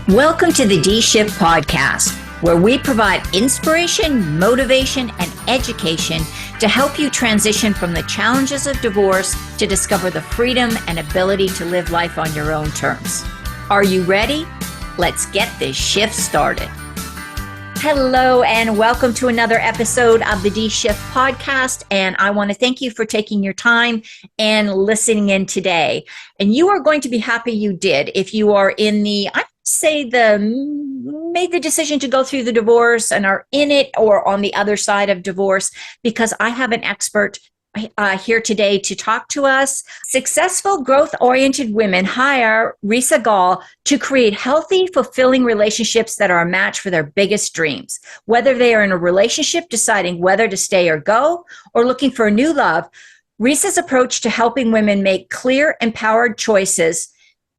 Welcome to the D-Shift podcast, where we provide inspiration, motivation, and education to help you transition from the challenges of divorce to discover the freedom and ability to live life on your own terms. Are you ready? Let's get this shift started. Hello, and welcome to another episode of the D-Shift podcast. And I want to thank you for taking your time and listening in today. And you are going to be happy you did if you are in made the decision to go through the divorce and are in it or on the other side of divorce, because I have an expert here today to talk to us. Successful growth-oriented women hire Risa Gaull to create healthy, fulfilling relationships that are a match for their biggest dreams. Whether they are in a relationship deciding whether to stay or go, or looking for a new love, Risa's approach to helping women make clear, empowered choices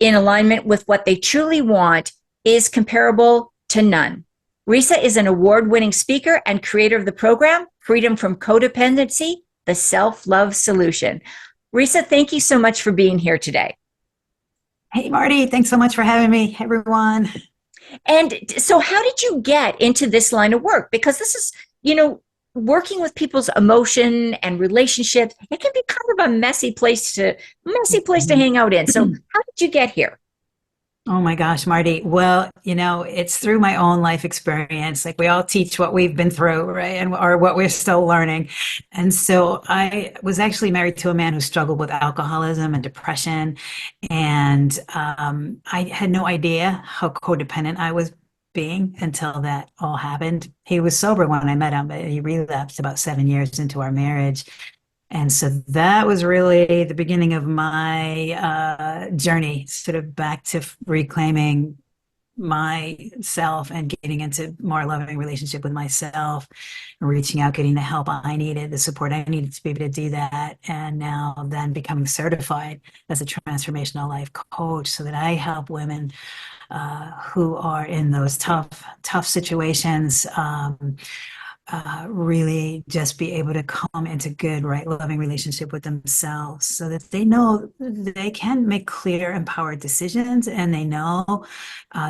in alignment with what they truly want is comparable to none. Risa is an award-winning speaker and creator of the program, Freedom from Codependency, the Self-Love Solution. Risa, thank you so much for being here today. Hey, Marty, thanks so much for having me, everyone. And so how did you get into this line of work? Because this is, working with people's emotion and relationships, it can be kind of a messy place to hang out in. So how did you get here? Oh my gosh, Marty. Well, it's through my own life experience. Like, we all teach what we've been through, right? Or what we're still learning. And so I was actually married to a man who struggled with alcoholism and depression. And I had no idea how codependent I was being until that all happened. He was sober when I met him, but he relapsed about 7 years into our marriage. And so that was really the beginning of my journey, sort of back to reclaiming myself and getting into more loving relationship with myself, and reaching out, getting the help I needed, the support I needed to be able to do that. And now then becoming certified as a transformational life coach, so that I help women who are in those tough situations, really just be able to come into good, right, loving relationship with themselves, so that they know they can make clear, empowered decisions, and they know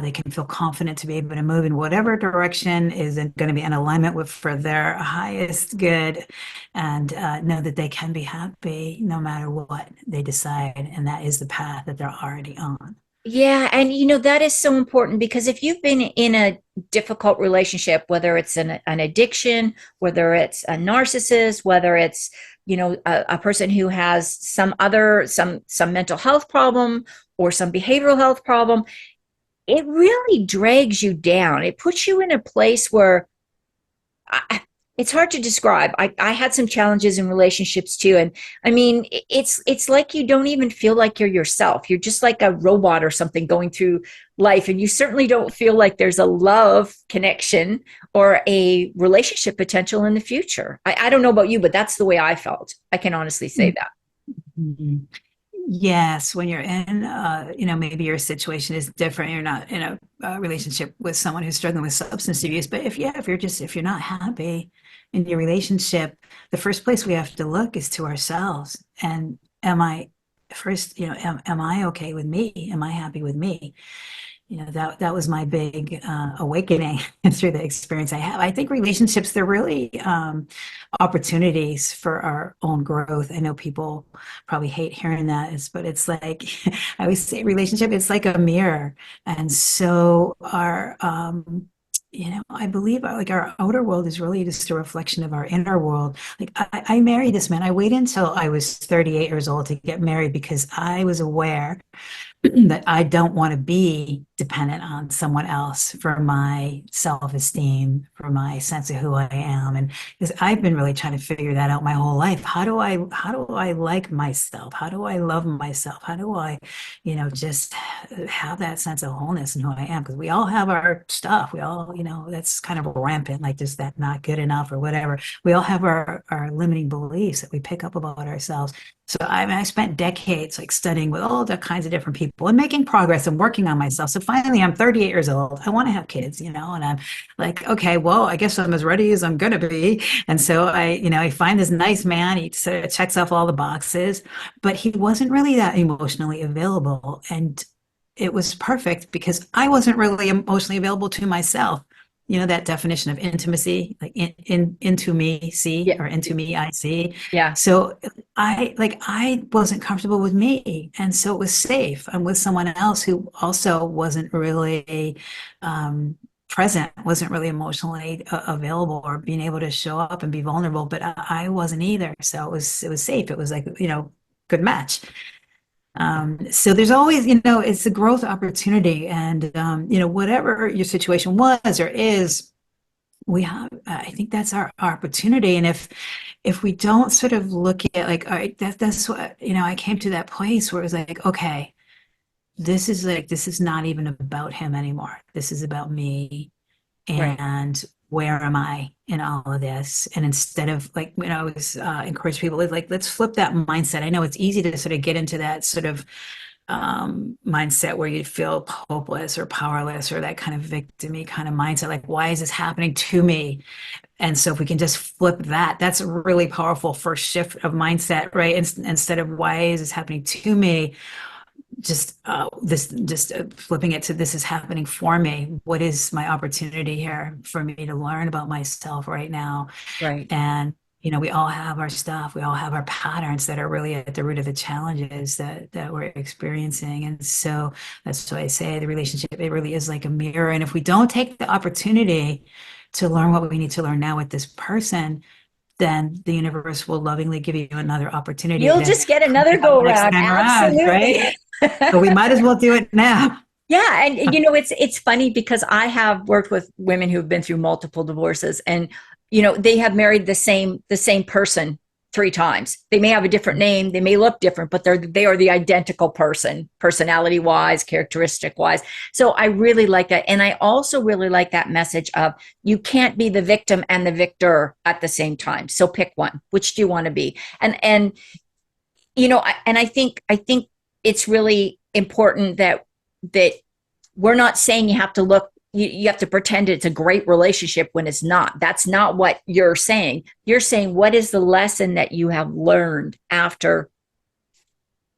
they can feel confident to be able to move in whatever direction is going to be in alignment with for their highest good, and know that they can be happy no matter what they decide, and that is the path that they're already on. Yeah. And, that is so important, because if you've been in a difficult relationship, whether it's an addiction, whether it's a narcissist, whether it's, a person who has some mental health problem or some behavioral health problem, it really drags you down. It puts you in a place where it's hard to describe. I had some challenges in relationships too. And I mean, it's like you don't even feel like you're yourself. You're just like a robot or something going through life. And you certainly don't feel like there's a love connection or a relationship potential in the future. I don't know about you, but that's the way I felt. I can honestly say that. Mm-hmm. Yes, when you're in, maybe your situation is different. You're not in a relationship with someone who's struggling with substance abuse. But if you're not happy in your relationship, the first place we have to look is to ourselves. And am I okay with me? Am I happy with me? That was my big awakening through the experience I have. I think relationships, they're really opportunities for our own growth. I know people probably hate hearing that, but it's like, I always say relationship, it's like a mirror. And so I believe our outer world is really just a reflection of our inner world. Like, I married this man. I waited until I was 38 years old to get married, because I was aware that I don't want to be dependent on someone else for my self-esteem, for my sense of who I am. And because I've been really trying to figure that out my whole life. How do I like myself? How do I love myself? How do I, just have that sense of wholeness in who I am? Because we all have our stuff. We all, that's kind of rampant, like just that not good enough or whatever. We all have our limiting beliefs that we pick up about ourselves. So I spent decades like studying with all the kinds of different people and making progress and working on myself. So finally, I'm 38 years old. I want to have kids, and I'm like, okay, well, I guess I'm as ready as I'm going to be. And so I find this nice man. He sort of checks off all the boxes, but he wasn't really that emotionally available. And it was perfect because I wasn't really emotionally available to myself. You know, that definition of intimacy, like into me, see, Yeah. or into me, I see. Yeah. So I wasn't comfortable with me. And so it was safe. I'm with someone else who also wasn't really um, present, wasn't really emotionally available or being able to show up and be vulnerable, but I wasn't either. So it was safe. It was like, good match. So there's always, it's a growth opportunity. And, whatever your situation was or is, I think that's our opportunity. And if we don't sort of look at like, all right, that's what, I came to that place where it was like, okay, this is not even about him anymore. This is about me. Right. And where am I in all of this? And instead of like, I always encourage people like, let's flip that mindset. I know it's easy to sort of get into that sort of mindset where you feel hopeless or powerless or that kind of victim-y kind of mindset. Like, why is this happening to me? And so if we can just flip that, that's a really powerful first shift of mindset, right? Instead of why is this happening to me? Just flipping it to this is happening for me. What is my opportunity here for me to learn about myself right now? Right. And we all have our stuff. We all have our patterns that are really at the root of the challenges that we're experiencing. And so that's why I say the relationship, it really is like a mirror. And if we don't take the opportunity to learn what we need to learn now with this person, then the universe will lovingly give you another opportunity You'll to just get come another back go the next around. time around, Absolutely. right? So we might as well do it now. Yeah, and it's funny because I have worked with women who've been through multiple divorces, and they have married the same person three times. They may have a different name, they may look different, but they are the identical person, personality wise, characteristic wise. So I really like that, and I also really like that message of you can't be the victim and the victor at the same time. So pick one. Which do you want to be? And I think it's really important that we're not saying you have to look you have to pretend it's a great relationship when it's not. That's not what you're saying. You're saying what is the lesson that you have learned after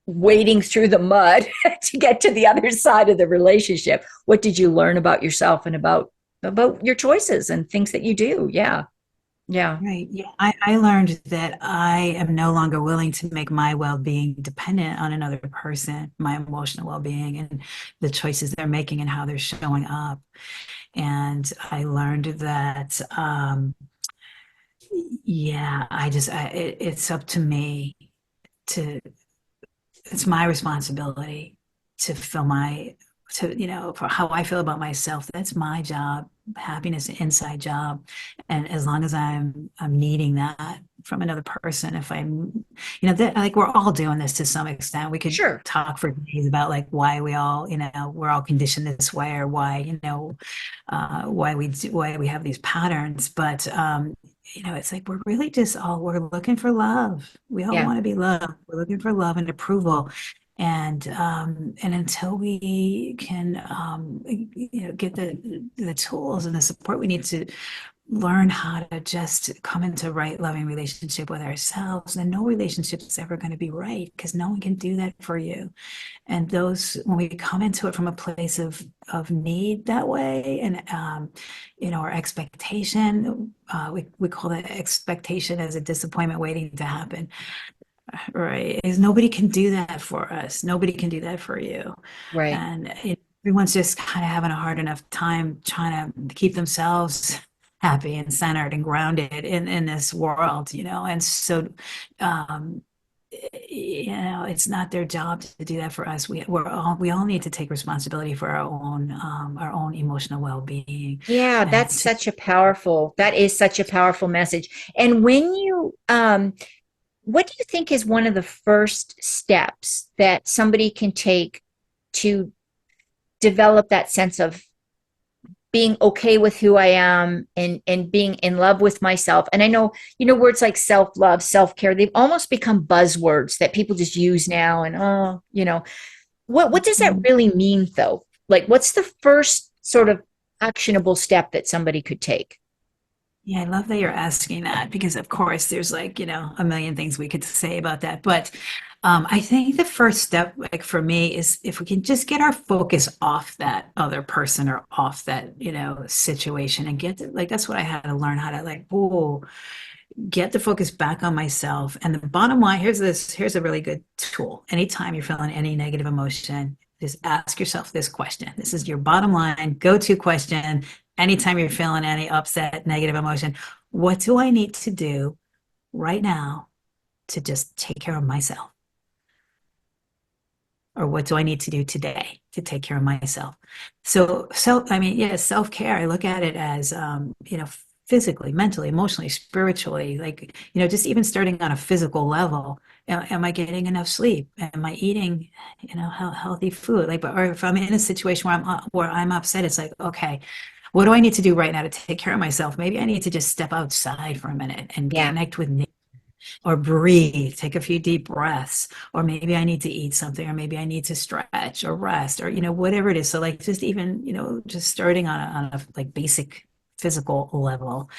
wading through the mud to get to the other side of the relationship. What did you learn about yourself and about your choices and things that you do? Yeah. Yeah. Right. Yeah. I learned that I am no longer willing to make my well-being dependent on another person, my emotional well-being and the choices they're making and how they're showing up. And I learned that, yeah, it's up to me to, it's my responsibility to fill my, for how I feel about myself. That's my job. Happiness, an inside job. And as long as I'm needing that from another person, if I'm, that like we're all doing this to some extent. We could Sure. talk for days about like why we all, we're all conditioned this way or why, why we have these patterns. But it's like we're looking for love. We all Yeah. want to be loved. We're looking for love and approval. And until we can get the tools and the support we need to learn how to just come into right loving relationship with ourselves, then no relationship is ever going to be right because no one can do that for you. And those when we come into it from a place of need that way and our expectation, we call that expectation as a disappointment waiting to happen. Right. Is nobody can do that for us. Nobody can do that for you. Right. And everyone's just kind of having a hard enough time trying to keep themselves happy and centered and grounded in this world, And so, um, it's not their job to do that for us. We all need to take responsibility for our own emotional well-being. Yeah, And to, that is such a powerful message. And when what do you think is one of the first steps that somebody can take to develop that sense of being okay with who I am and being in love with myself? And I know, words like self-love, self-care, they've almost become buzzwords that people just use now. And, what does that really mean though? Like, what's the first sort of actionable step that somebody could take? Yeah, I love that you're asking that because, of course, there's like, a million things we could say about that. But I think the first step, like for me, is if we can just get our focus off that other person or off that, situation and like, that's what I had to learn how to like, oh, get the focus back on myself. And the bottom line, here's a really good tool. Anytime you're feeling any negative emotion, just ask yourself this question. This is your bottom line, go-to question. Anytime you're feeling any upset, negative emotion, what do I need to do right now to just take care of myself? Or what do I need to do today to take care of myself? I mean, yeah, self-care, I look at it as, physically, mentally, emotionally, spiritually, like, just even starting on a physical level. Am I getting enough sleep? Am I eating, healthy food? Like, or if I'm in a situation where I'm upset, it's like, okay, what do I need to do right now to take care of myself? Maybe I need to just step outside for a minute and Yeah. connect with nature or breathe, take a few deep breaths, or maybe I need to eat something, or maybe I need to stretch or rest, or whatever it is. So like just even, just starting on a like basic physical level.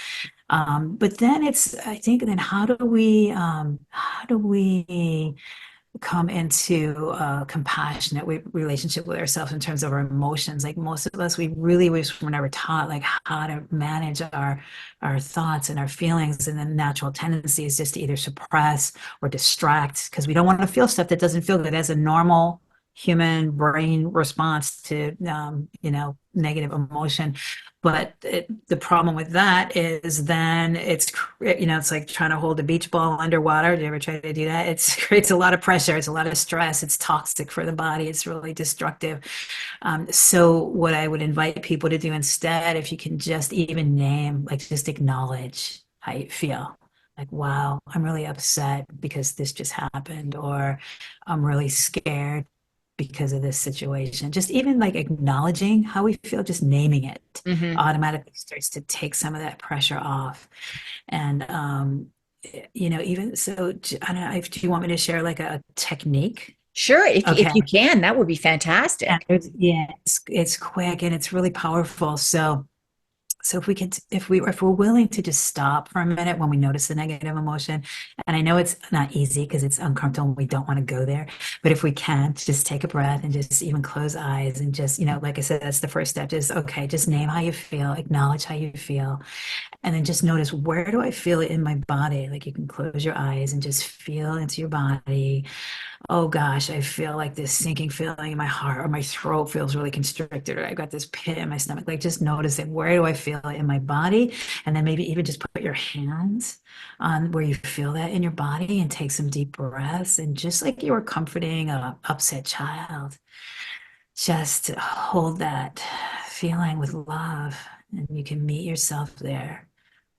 But then it's, I think, then how do we come into a compassionate relationship with ourselves in terms of our emotions? Like most of us, we really wish we're never taught like how to manage our thoughts and our feelings, and the natural tendency is just to either suppress or distract because we don't want to feel stuff that doesn't feel good as a normal human brain response to negative emotion. But the problem with that is then it's like trying to hold a beach ball underwater. Do you ever try to do that? It creates a lot of pressure. It's a lot of stress. It's toxic for the body. It's really destructive. So what I would invite people to do instead, if you can just even name, like just acknowledge how you feel. Like, wow, I'm really upset because this just happened, or I'm really scared because of this situation. Just even like acknowledging how we feel, just naming it Hmm. automatically starts to take some of that pressure off. And even so, I don't know, do you want me to share like a technique? Sure. If Okay. you can, that would be And fantastic. yeah, it's quick and it's really powerful. So if we're willing to just stop for a minute when we notice the negative emotion, and I know it's not easy because it's uncomfortable and we don't want to go there, but if we can, just take a breath and just even close eyes and just, like I said, that's the first step. Just okay, just name how you feel, acknowledge how you feel, and then just notice, where do I feel it in my body? Like you can close your eyes and just feel into your body. Oh gosh, I feel like this sinking feeling in my heart, or my throat feels really constricted, or I got this pit in my stomach. Like just notice it. Where do I feel it in my body? And then maybe even just put your hands on where you feel that in your body and take some deep breaths. And just like you were comforting a upset child, just hold that feeling with love. And you can meet yourself there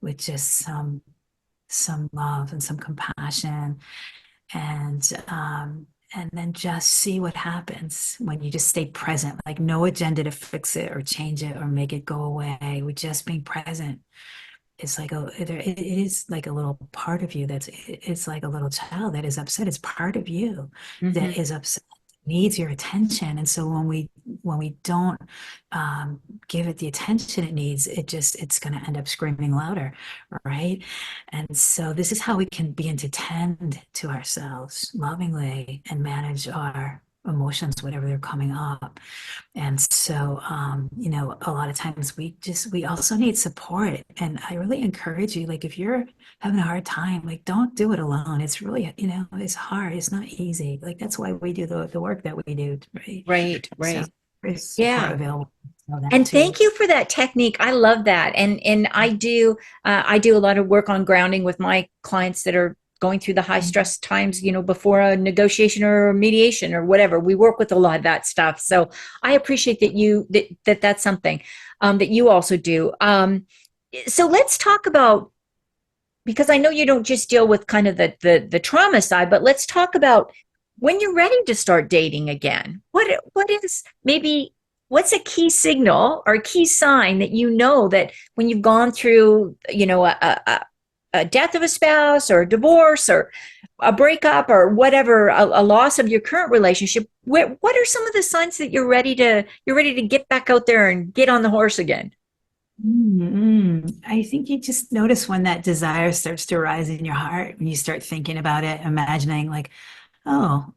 with just some love and some compassion, and then just see what happens when you just stay present. Like no agenda to fix it or change it or make it go away. With just being present, it's like it is like a little part of you it's like a little child that is upset. It's part of you that Hmm. is upset, needs your attention. And so when we don't give it the attention it needs, it's going to end up screaming louder, right? And so this is how we can begin to tend to ourselves lovingly and manage our emotions, whatever they're coming up. And so, a lot of times we also need support. And I really encourage you, like, if you're having a hard time, like, don't do it alone. It's really, it's hard. It's not easy. Like, that's why we do the work that we do, right? Right, So right. there's support Yeah. available for that And too. thank you for that technique. I love that. And I do a lot of work on grounding with my clients that are going through the high stress times, before a negotiation or a mediation or whatever. We work with a lot of that stuff. So I appreciate that's something that you also do. So let's talk about, because I know you don't just deal with kind of the trauma side, but let's talk about when you're ready to start dating again. What is maybe what's a key signal or a key sign that you know that when you've gone through, a death of a spouse or a divorce or a breakup or whatever, a loss of your current relationship, what are some of the signs that you're ready to get back out there and get on the horse again? I think you just notice when that desire starts to rise in your heart, when you start thinking about it, imagining like, oh,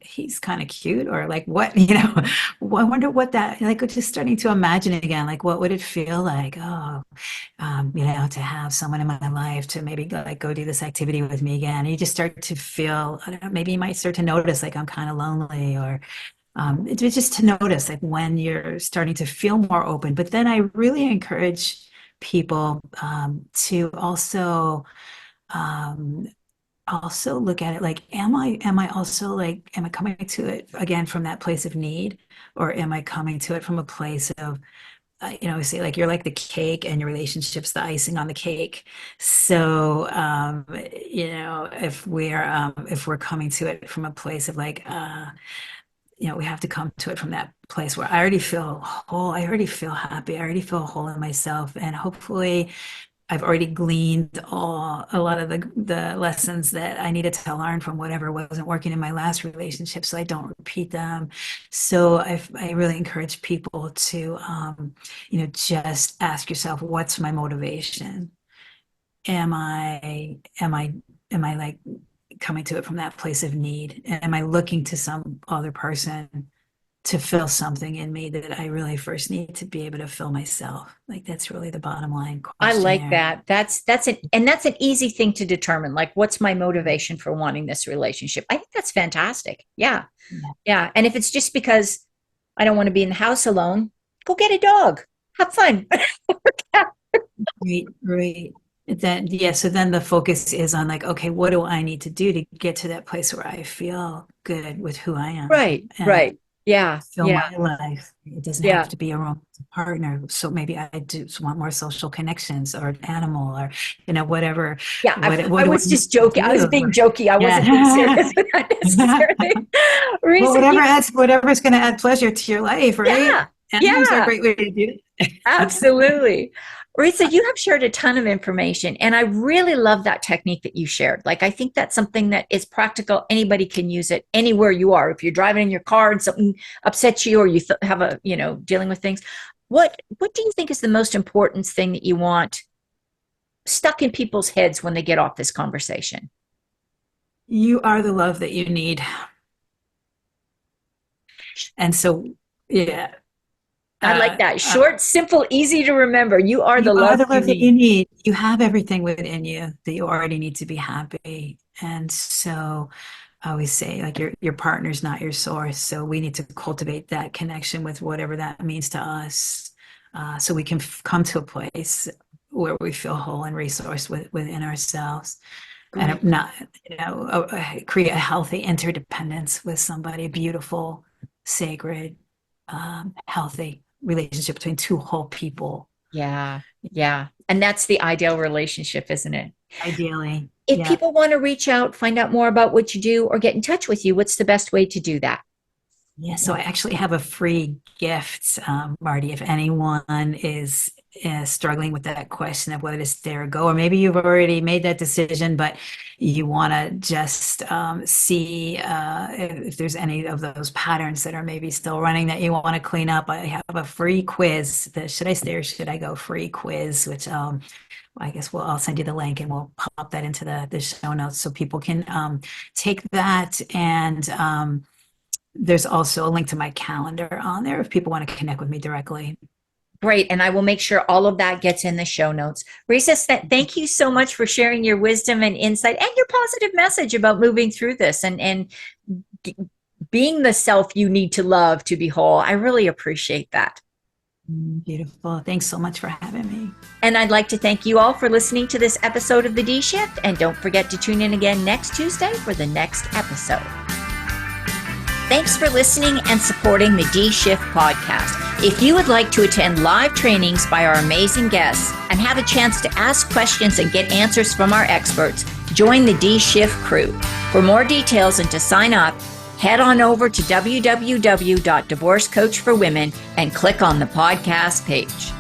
he's kind of cute, or like what, I wonder what that, like, just starting to imagine it again, like what would it feel like? Oh, to have someone in my life to maybe go, like go do this activity with me again. And you just start to feel, I don't know, maybe you might start to notice like I'm kind of lonely, or it's just to notice like when you're starting to feel more open. But then I really encourage people to um, also look at it like, am I also like, am I coming to it again from that place of need, or am I coming to it from a place of, say like you're like the cake and your relationship's the icing on the cake. So, if we're coming to it from a place of like, we have to come to it from that place where I already feel whole, I already feel happy, I already feel whole in myself, and hopefully I've already gleaned a lot of the lessons that I needed to learn from whatever wasn't working in my last relationship, so I don't repeat them. So I really encourage people to, just ask yourself, what's my motivation? Am I like coming to it from that place of need? Am I looking to some other person to fill something in me that I really first need to be able to fill myself? Like that's really the bottom line I question like there. that. That's an easy thing to determine. Like, what's my motivation for wanting this relationship? I think that's fantastic. Yeah. Yeah. Yeah. And if it's just because I don't want to be in the house alone, go get a dog. Have fun. Great, great. Then, yeah, so then the focus is on like, okay, what do I need to do to get to that place where I feel good with who I am Right. and Right. Yeah. fill Yeah. my life? It doesn't have Yeah. to be a romantic partner. So maybe I do want more social connections, or an animal, or Yeah. what I do I was need just to joking. I was do? being jokey. I wasn't being Yeah. serious, but not necessarily. Well, Risa, whatever's going to add pleasure to your life, right? yeah. Animals are a Yeah. great way to do it. Absolutely. Risa, you have shared a ton of information, and I really love that technique that you shared. Like, I think that's something that is practical. Anybody can use it anywhere you are. If you're driving in your car and something upsets you, or you have dealing with things. What do you think is the most important thing that you want stuck in people's heads when they get off this conversation? You are the love that you need. And so, yeah, I like uh, that. uh, Short, simple, easy to remember. You are you the are love the you love that you need. need. You have everything within you that you already need to be happy. And so I always say, like, your partner's not your source. So we need to cultivate that connection with whatever that means to us, so we can come to a place where we feel whole and resourced within ourselves, and Great. not, create a healthy interdependence with somebody, beautiful, sacred, healthy relationship between two whole people, Yeah. Yeah. And that's the ideal relationship, isn't it? ideally. If Yeah. people want to reach out, find out more about what you do, or get in touch with you, what's the best way to do that? Yeah, so I actually have a free gift, Marty. If anyone is struggling with that question of whether to stay or go, or maybe you've already made that decision, but you want to just see if there's any of those patterns that are maybe still running that you want to clean up, I have a free quiz, the Should I Stay or Should I Go free quiz, which I guess I'll send you the link and we'll pop that into the show notes so people can take that. And there's also a link to my calendar on there if people want to connect with me directly. Great. And I will make sure all of that gets in the show notes. Risa, thank you so much for sharing your wisdom and insight and your positive message about moving through this and being the self you need to love to be whole. I really appreciate that. Beautiful. Thanks so much for having me. And I'd like to thank you all for listening to this episode of The D Shift. And don't forget to tune in again next Tuesday for the next episode. Thanks for listening and supporting the D Shift podcast. If you would like to attend live trainings by our amazing guests and have a chance to ask questions and get answers from our experts, join the D Shift crew. For more details and to sign up, head on over to www.divorcecoachforwomen and click on the podcast page.